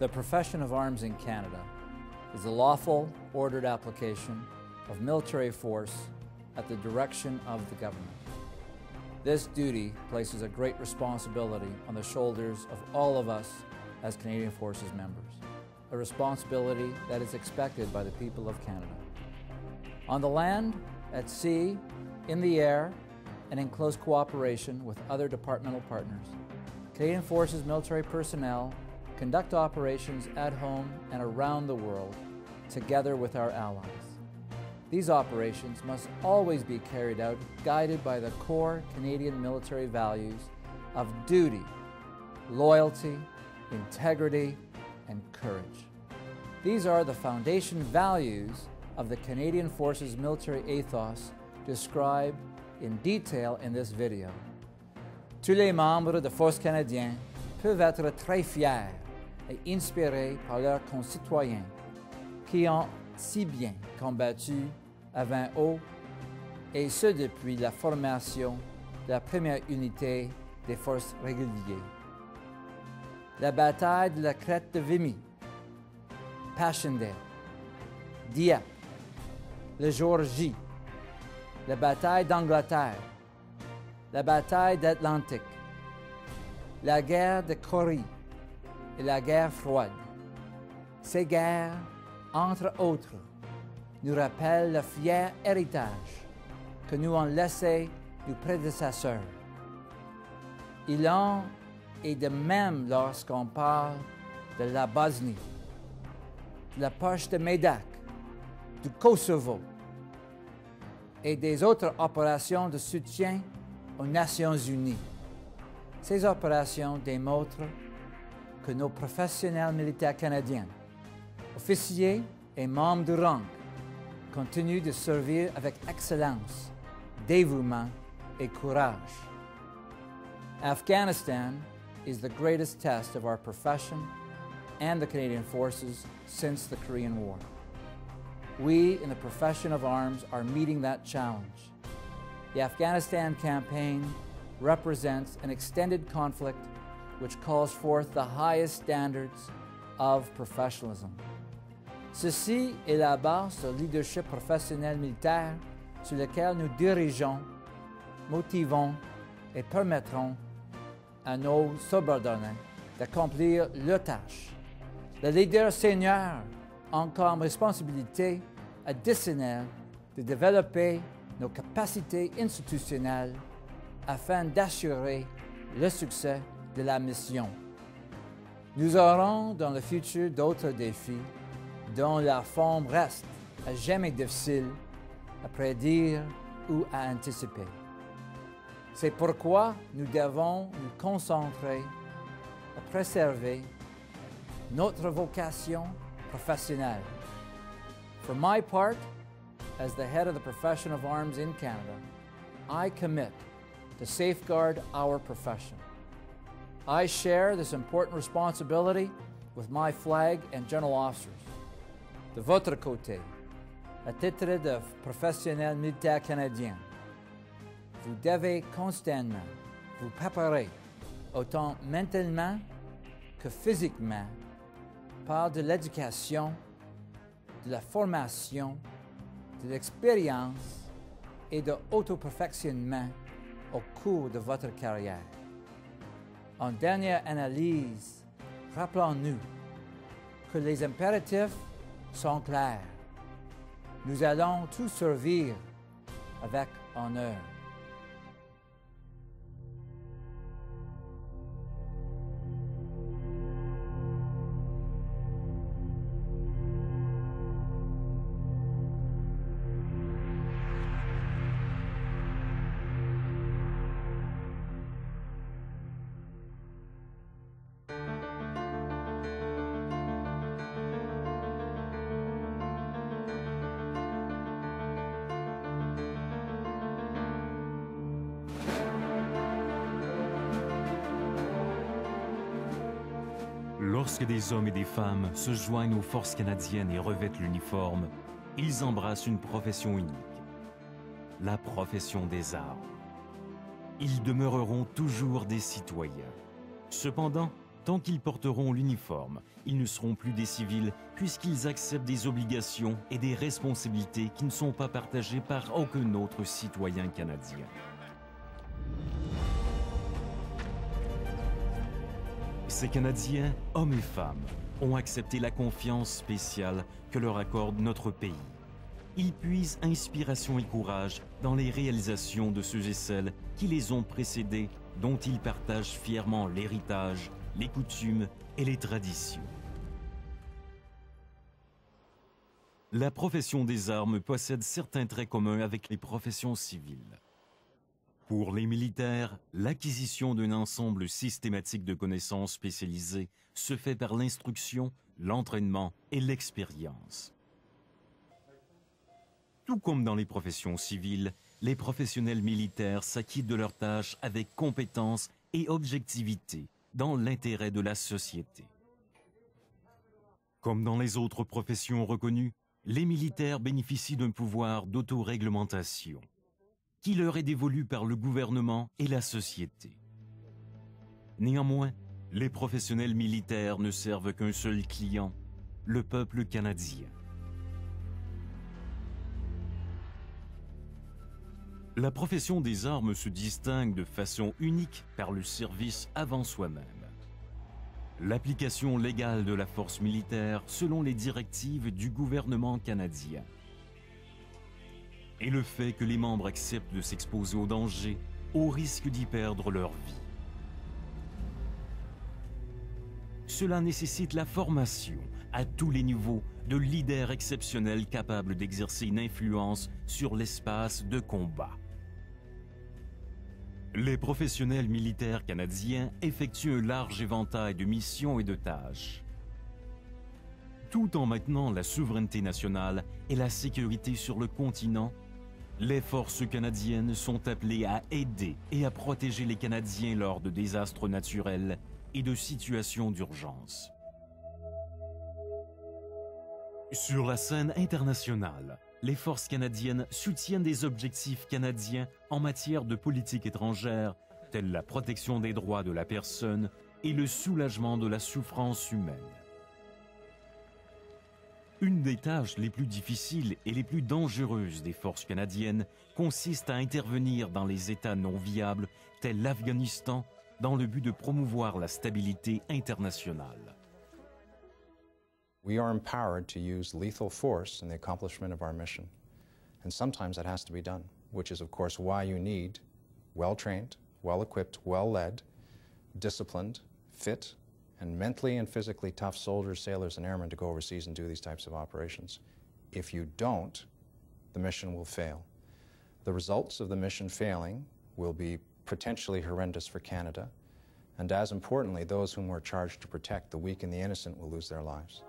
The profession of arms in Canada is the lawful, ordered application of military force at the direction of the government. This duty places a great responsibility on the shoulders of all of us as Canadian Forces members, a responsibility that is expected by the people of Canada. On the land, at sea, in the air, and in close cooperation with other departmental partners, Canadian Forces military personnel conduct operations at home and around the world together with our allies. These operations must always be carried out guided by the core Canadian military values of duty, loyalty, integrity, and courage. These are the foundation values of the Canadian Forces military ethos described in detail in this video. Tous les membres de Forces canadiens peuvent être très fiers et inspirés par leurs concitoyens qui ont si bien combattu à 20 haut, et ce depuis la formation de la première unité des forces régulières. La bataille de la Crête de Vimy, Passchendaele, Dieppe, le jour J, la bataille d'Angleterre, la bataille d'Atlantique, la guerre de Corée et la guerre froide. Ces guerres, entre autres, nous rappellent le fier héritage que nous ont laissé nos prédécesseurs. Il en est de même lorsqu'on parle de la Bosnie, de la poche de Medak, du Kosovo et des autres opérations de soutien aux Nations Unies. Ces opérations démontrent que nos professionnels militaires canadiens, officiers et membres du rang, continuent de servir avec excellence, dévouement et courage. Afghanistan is the greatest test of our profession and the Canadian Forces since the Korean War. We in the profession of arms are meeting that challenge. The Afghanistan campaign represents an extended conflict which calls forth the highest standards of professionalism. Ceci est la base du leadership professionnel militaire sur lequel nous dirigeons, motivons et permettrons à nos subordonnés d'accomplir leurs tâches. Le leader senior a comme responsabilité additionnelle de développer nos capacités institutionnelles afin d'assurer le succès de la mission. Nous aurons dans le futur d'autres défis dont la forme reste à jamais difficile à prédire ou à anticiper. C'est pourquoi nous devons nous concentrer à préserver notre vocation professionnelle. For my part, as the head of the profession of arms in Canada, I commit to safeguard our profession. I share this important responsibility with my flag and general officers. De votre côté, à titre de professionnel militaire canadien, vous devez constamment vous préparer autant mentalement que physiquement par de l'éducation, de la formation, de l'expérience et de l'auto-perfectionnement au cours de votre carrière. En dernière analyse, rappelons-nous que les impératifs sont clairs. Nous allons tout servir avec honneur. Lorsque des hommes et des femmes se joignent aux forces canadiennes et revêtent l'uniforme, ils embrassent une profession unique, la profession des armes. Ils demeureront toujours des citoyens. Cependant, Tant qu'ils porteront l'uniforme, ils ne seront plus des civils puisqu'ils acceptent des obligations et des responsabilités qui ne sont pas partagées par aucun autre citoyen canadien. Ces Canadiens, hommes et femmes, ont accepté la confiance spéciale que leur accorde notre pays. Ils puisent inspiration et courage dans les réalisations de ceux et celles qui les ont précédés, dont ils partagent fièrement l'héritage, les coutumes et les traditions. La profession des armes possède certains traits communs avec les professions civiles. Pour les militaires, l'acquisition d'un ensemble systématique de connaissances spécialisées se fait par l'instruction, l'entraînement et l'expérience. Tout comme dans les professions civiles, les professionnels militaires s'acquittent de leurs tâches avec compétence et objectivité dans l'intérêt de la société. Comme dans les autres professions reconnues, les militaires bénéficient d'un pouvoir d'autoréglementation qui leur est dévolu par le gouvernement et la société. Néanmoins, les professionnels militaires ne servent qu'un seul client, le peuple canadien. La profession des armes se distingue de façon unique par le service avant soi-même. L'application légale de la force militaire selon les directives du gouvernement canadien. Et le fait que les membres acceptent de s'exposer au danger, au risque d'y perdre leur vie. Cela nécessite la formation, à tous les niveaux, de leaders exceptionnels capables d'exercer une influence sur l'espace de combat. Les professionnels militaires canadiens effectuent un large éventail de missions et de tâches, tout en maintenant la souveraineté nationale et la sécurité sur le continent. Les forces canadiennes sont appelées à aider et à protéger les Canadiens lors de désastres naturels et de situations d'urgence. Sur la scène internationale, les forces canadiennes soutiennent des objectifs canadiens en matière de politique étrangère, tels la protection des droits de la personne et le soulagement de la souffrance humaine. Une des tâches les plus difficiles et les plus dangereuses des forces canadiennes consiste à intervenir dans les États non viables, tels l'Afghanistan, dans le but de promouvoir la stabilité internationale. We are empowered to use lethal force in the accomplishment of our mission. And sometimes it has to be done, which is of course why you need well-trained, well-equipped, well-led, disciplined, fit, and mentally and physically tough soldiers, sailors, and airmen to go overseas and do these types of operations. If you don't, the mission will fail. The results of the mission failing will be potentially horrendous for Canada, and as importantly, those whom we're charged to protect, the weak and the innocent, will lose their lives.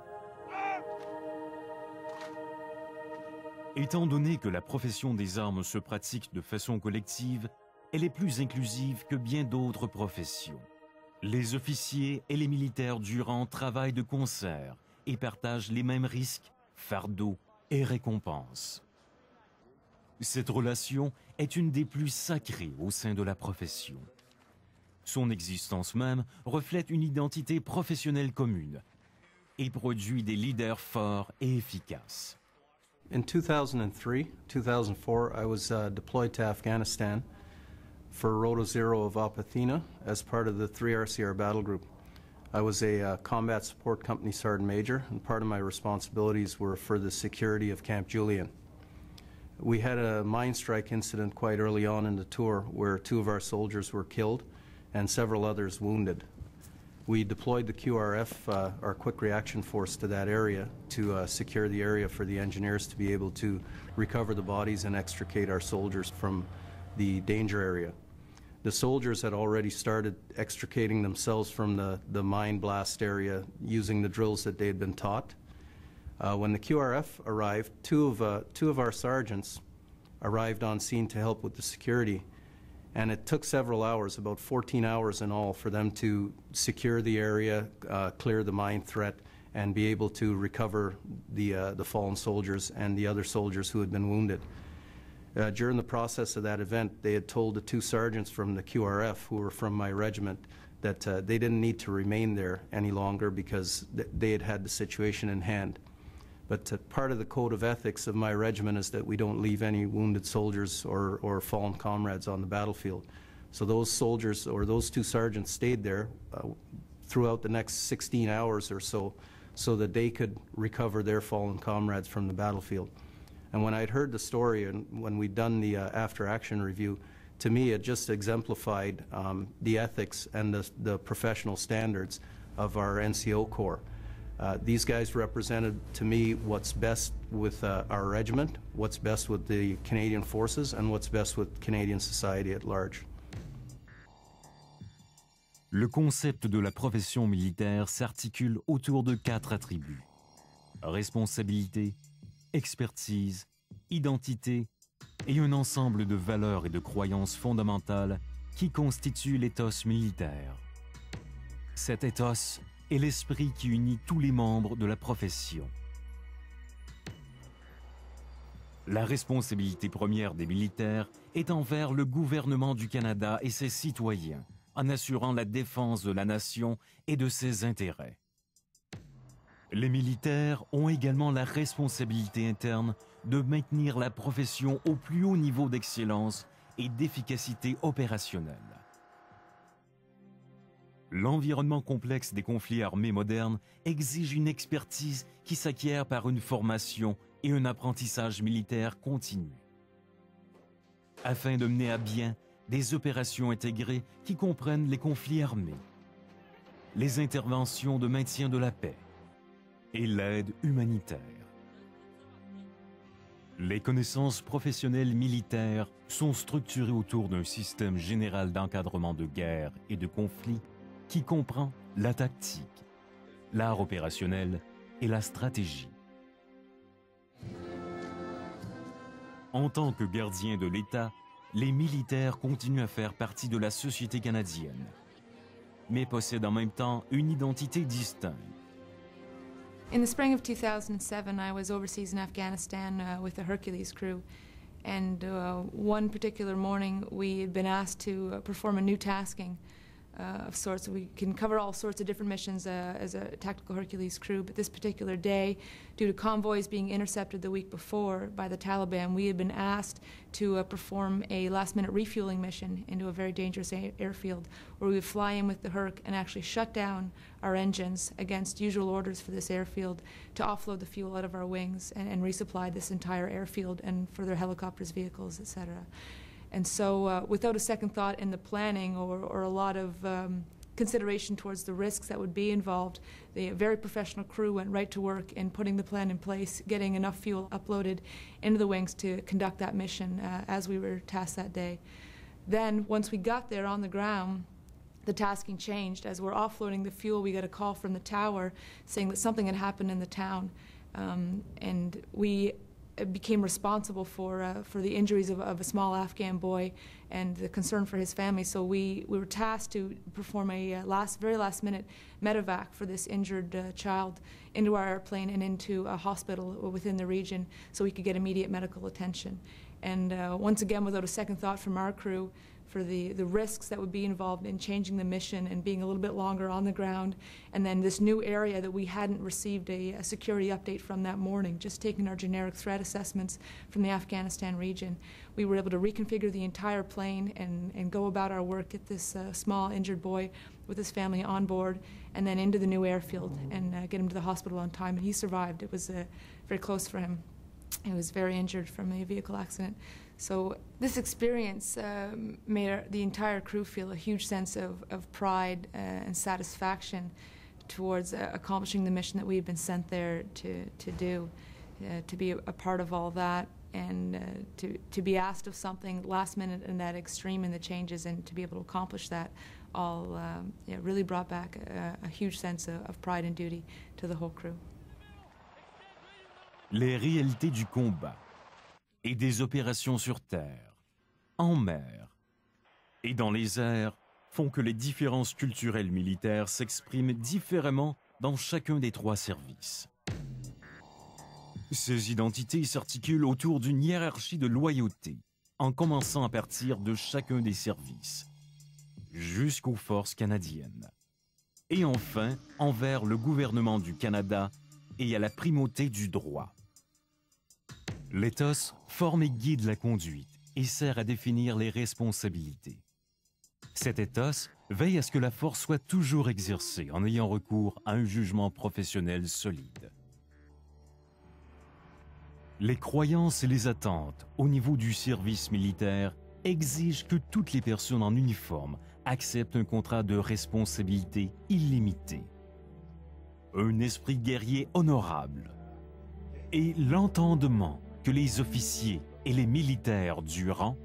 Étant donné que la profession des armes se pratique de façon collective, elle est plus inclusive que bien d'autres professions. Les officiers et les militaires du rang travaillent de concert et partagent les mêmes risques, fardeaux et récompenses. Cette relation est une des plus sacrées au sein de la profession. Son existence même reflète une identité professionnelle commune et produit des leaders forts et efficaces. In 2003-2004, I was deployed to Afghanistan for Rota Zero of Apathina as part of the 3RCR battle group. I was a combat support company sergeant major, and part of my responsibilities were for the security of Camp Julian. We had a mine strike incident quite early on in the tour where 2 of our soldiers were killed and several others wounded. We deployed the QRF, our Quick Reaction Force, to that area to secure the area for the engineers to be able to recover the bodies and extricate our soldiers from the danger area. The soldiers had already started extricating themselves from the mine blast area using the drills that they had been taught. When the QRF arrived, two of our sergeants arrived on scene to help with the security, and it took several hours, about 14 hours in all, for them to secure the area, clear the mine threat, and be able to recover the fallen soldiers and the other soldiers who had been wounded. During the process of that event, they had told the 2 sergeants from the QRF, who were from my regiment, that they didn't need to remain there any longer because they had had the situation in hand. But part of the code of ethics of my regiment is that we don't leave any wounded soldiers or fallen comrades on the battlefield. So those soldiers or those two sergeants stayed there throughout the next 16 hours or so that they could recover their fallen comrades from the battlefield. And when I'd heard the story and when we'd done the after-action review, to me it just exemplified the ethics and the professional standards of our NCO Corps. These guys represented to me what's best with our regiment, what's best with the Canadian Forces, and what's best with Canadian society at large. Le concept de la profession militaire s'articule autour de 4 attributs: responsabilité, expertise, identité et un ensemble de valeurs et de croyances fondamentales qui constituent l'éthos militaire. Cet éthos est l'esprit qui unit tous les membres de la profession. La responsabilité première des militaires est envers le gouvernement du Canada et ses citoyens, en assurant la défense de la nation et de ses intérêts. Les militaires ont également la responsabilité interne de maintenir la profession au plus haut niveau d'excellence et d'efficacité opérationnelle. L'environnement complexe des conflits armés modernes exige une expertise qui s'acquiert par une formation et un apprentissage militaire continu. Afin de mener à bien des opérations intégrées qui comprennent les conflits armés, les interventions de maintien de la paix et l'aide humanitaire. Les connaissances professionnelles militaires sont structurées autour d'un système général d'encadrement de guerre et de conflits qui comprend la tactique, l'art opérationnel et la stratégie. En tant que gardiens de l'État, les militaires continuent à faire partie de la société canadienne, mais possèdent en même temps une identité distincte. In the spring of 2007, I was overseas in Afghanistan with the Hercules crew. And one particular morning, we had been asked to perform a new tasking of sorts. We can cover all sorts of different missions as a tactical Hercules crew, but this particular day, due to convoys being intercepted the week before by the Taliban, we had been asked to perform a last-minute refueling mission into a very dangerous airfield, where we would fly in with the Herc and actually shut down our engines against usual orders for this airfield to offload the fuel out of our wings and resupply this entire airfield and for their helicopters, vehicles, etc. And so without a second thought in the planning or a lot of consideration towards the risks that would be involved, the very professional crew went right to work in putting the plan in place, getting enough fuel uploaded into the wings to conduct that mission as we were tasked that day. Then, once we got there on the ground, the tasking changed. As we're offloading the fuel, we got a call from the tower saying that something had happened in the town. And we became responsible for the injuries of a small Afghan boy and the concern for his family. So we were tasked to perform a very last minute medevac for this injured child into our airplane and into a hospital within the region so we could get immediate medical attention. And once again, without a second thought from our crew, for the risks that would be involved in changing the mission and being a little bit longer on the ground, and then this new area that we hadn't received a security update from that morning, just taking our generic threat assessments from the Afghanistan region. We were able to reconfigure the entire plane and go about our work, get this small injured boy with his family on board, and then into the new airfield and get him to the hospital on time. And he survived. It was very close for him. He was very injured from a vehicle accident. So this experience made the entire crew feel a huge sense of pride and satisfaction towards accomplishing the mission that we had been sent there to do, to be a part of all that, and to be asked of something last minute and that extreme in the changes, and to be able to accomplish that all really brought back a huge sense of pride and duty to the whole crew. Les réalités du combat et des opérations sur terre, en mer et dans les airs font que les différences culturelles militaires s'expriment différemment dans chacun des 3 services. Ces identités s'articulent autour d'une hiérarchie de loyauté, en commençant à partir de chacun des services. jusqu'aux forces canadiennes. Et enfin, envers le gouvernement du Canada et à la primauté du droit. L'éthos forme et guide la conduite et sert à définir les responsabilités. Cet éthos veille à ce que la force soit toujours exercée en ayant recours à un jugement professionnel solide. Les croyances et les attentes au niveau du service militaire exigent que toutes les personnes en uniforme acceptent un contrat de responsabilité illimité, un esprit guerrier honorable et l'entendement que les officiers et les militaires du rang,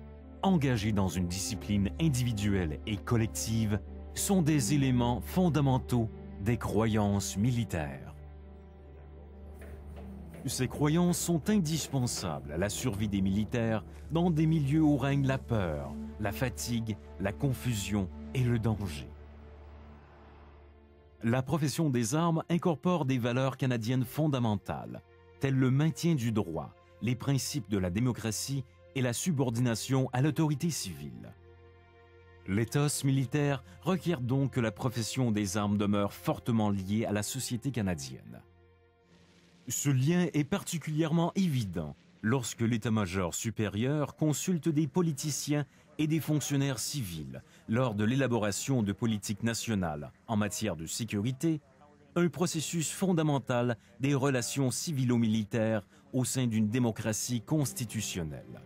engagés dans une discipline individuelle et collective, sont des éléments fondamentaux des croyances militaires. Ces croyances sont indispensables à la survie des militaires dans des milieux où règne la peur, la fatigue, la confusion et le danger. La profession des armes incorpore des valeurs canadiennes fondamentales, telles le maintien du droit, les principes de la démocratie et la subordination à l'autorité civile. L'éthos militaire requiert donc que la profession des armes demeure fortement liée à la société canadienne. Ce lien est particulièrement évident lorsque l'état-major supérieur consulte des politiciens et des fonctionnaires civils lors de l'élaboration de politiques nationales en matière de sécurité, un processus fondamental des relations civilo-militaires au sein d'une démocratie constitutionnelle.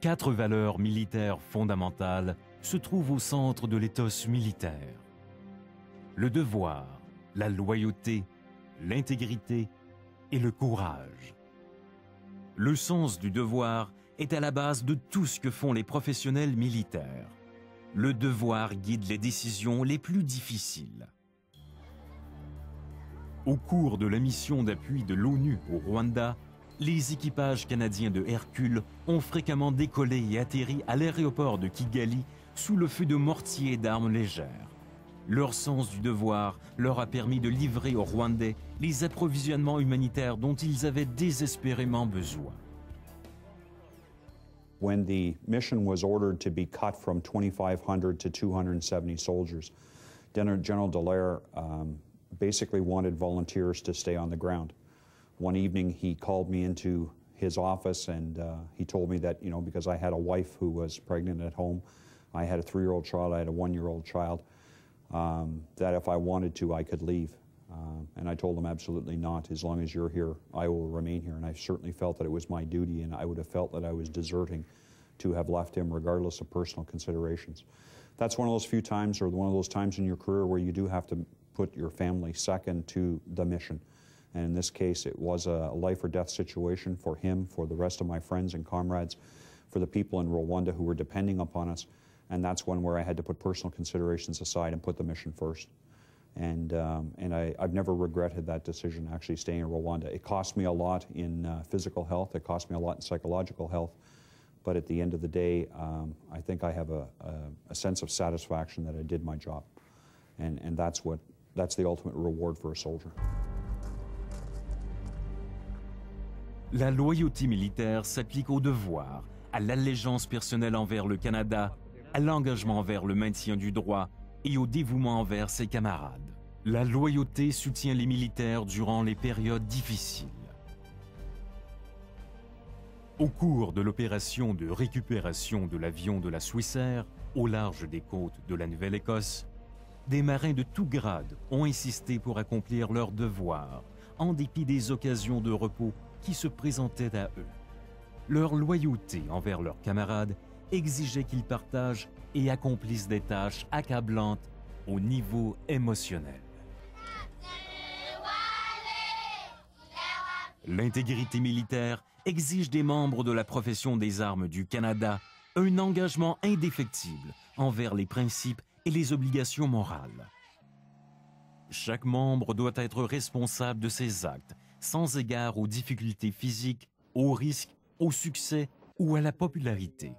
4 valeurs militaires fondamentales se trouvent au centre de l'éthos militaire. Le devoir, la loyauté, l'intégrité et le courage. Le sens du devoir est à la base de tout ce que font les professionnels militaires. Le devoir guide les décisions les plus difficiles. Au cours de la mission d'appui de l'ONU au Rwanda, les équipages canadiens de Hercule ont fréquemment décollé et atterri à l'aéroport de Kigali sous le feu de mortiers et d'armes légères. Leur sens du devoir leur a permis de livrer aux Rwandais les approvisionnements humanitaires dont ils avaient désespérément besoin. When the mission was ordered to be cut from 2,500 to 270 soldiers, General Dallaire basically wanted volunteers to stay on the ground. One evening he called me into his office and he told me that, because I had a wife who was pregnant at home, I had a 3-year-old child, I had a 1-year-old child, that if I wanted to, I could leave. And I told him absolutely not. As long as you're here, I will remain here. And I certainly felt that it was my duty, and I would have felt that I was deserting to have left him regardless of personal considerations. That's one of those few times, or one of those times in your career where you do have to put your family second to the mission. And in this case, it was a life or death situation for him, for the rest of my friends and comrades, for the people in Rwanda who were depending upon us. And that's one where I had to put personal considerations aside and put the mission first. And I've never regretted that decision, actually staying in Rwanda. It cost me a lot in physical health. It cost me a lot in psychological health. But at the end of the day, I think I have a sense of satisfaction that I did my job. And that's the ultimate reward for a soldier. La loyauté militaire s'applique au devoir, à l'allégeance personnelle envers le Canada, à l'engagement envers le maintien du droit et au dévouement envers ses camarades. La loyauté soutient les militaires durant les périodes difficiles. Au cours de l'opération de récupération de l'avion de la Swissair, au large des côtes de la Nouvelle-Écosse, des marins de tout grade ont insisté pour accomplir leur devoir, en dépit des occasions de repos qui se présentaient à eux. Leur loyauté envers leurs camarades exigeait qu'ils partagent et accomplissent des tâches accablantes au niveau émotionnel. L'intégrité militaire exige des membres de la profession des armes du Canada un engagement indéfectible envers les principes et les obligations morales. Chaque membre doit être responsable de ses actes, sans égard aux difficultés physiques, aux risques, au succès ou à la popularité.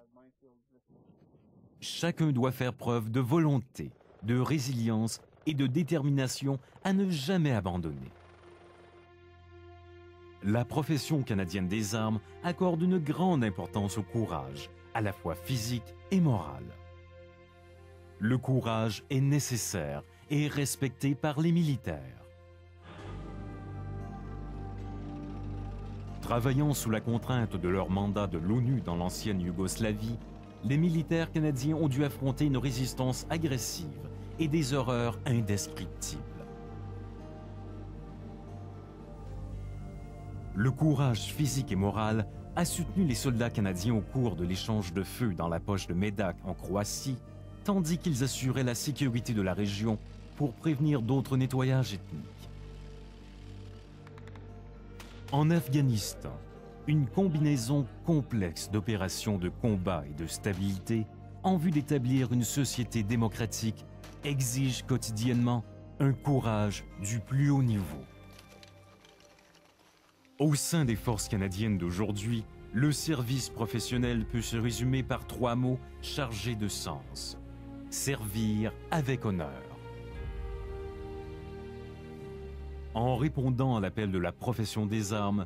Chacun doit faire preuve de volonté, de résilience et de détermination à ne jamais abandonner. La profession canadienne des armes accorde une grande importance au courage, à la fois physique et moral. Le courage est nécessaire et respecté par les militaires. Travaillant sous la contrainte de leur mandat de l'ONU dans l'ancienne Yougoslavie, les militaires canadiens ont dû affronter une résistance agressive et des horreurs indescriptibles. Le courage physique et moral a soutenu les soldats canadiens au cours de l'échange de feu dans la poche de Medak en Croatie, tandis qu'ils assuraient la sécurité de la région pour prévenir d'autres nettoyages ethniques. En Afghanistan, une combinaison complexe d'opérations de combat et de stabilité en vue d'établir une société démocratique exige quotidiennement un courage du plus haut niveau. Au sein des forces canadiennes d'aujourd'hui, le service professionnel peut se résumer par 3 mots chargés de sens. Servir avec honneur. En répondant à l'appel de la profession des armes,